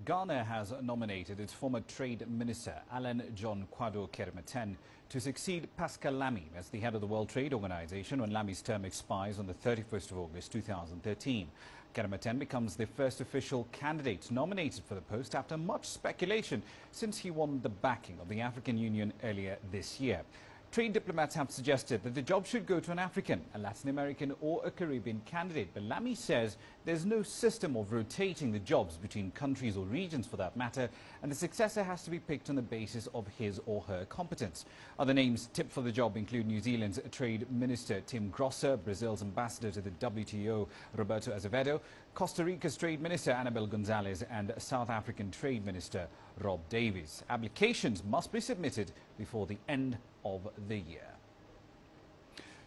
Ghana has nominated its former Trade Minister, Alan John Kyerematen, to succeed Pascal Lamy as the head of the World Trade Organization when Lamy's term expires on the 31st of August 2013. Kyerematen becomes the first official candidate nominated for the post after much speculation since he won the backing of the African Union earlier this year. Trade diplomats have suggested that the job should go to an African, a Latin American or a Caribbean candidate. But Lamy says there's no system of rotating the jobs between countries or regions for that matter, and the successor has to be picked on the basis of his or her competence. Other names tipped for the job include New Zealand's Trade Minister Tim Grosser, Brazil's ambassador to the WTO Roberto Azevedo, Costa Rica's Trade Minister Annabel Gonzalez and South African Trade Minister Rob Davies. Applications must be submitted before the end of the year.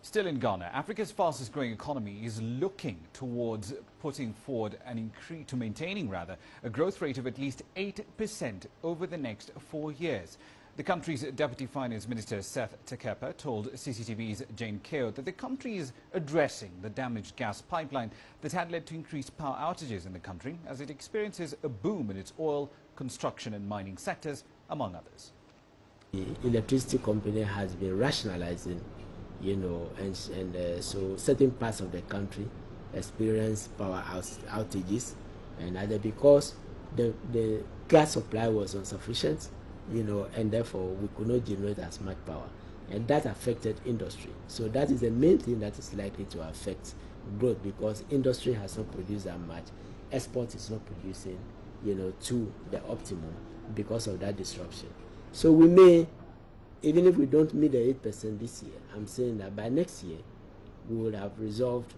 Still in Ghana, Africa's fastest growing economy is looking towards putting forward maintaining a growth rate of at least 8% over the next 4 years. The country's Deputy Finance Minister Seth Tekepa told CCTV's Jane Keo that the country is addressing the damaged gas pipeline that had led to increased power outages in the country as it experiences a boom in its oil, construction and mining sectors, among others. The electricity company has been rationalizing, so certain parts of the country experience power outages, and either because the gas supply was insufficient, and therefore we could not generate as much power, and that affected industry. So that is the main thing that is likely to affect growth, because industry has not produced that much, export is not producing, to the optimum because of that disruption. So we may, even if we don't meet the 8% this year, I'm saying that by next year we will have resolved,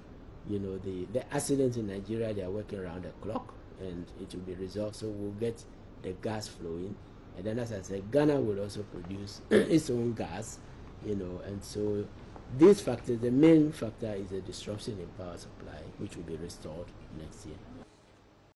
the accidents in Nigeria. They are working around the clock, and it will be resolved. So we'll get the gas flowing, and then, as I said, Ghana will also produce its own gas, and so these factors, the main factor is the disruption in power supply, which will be restored next year.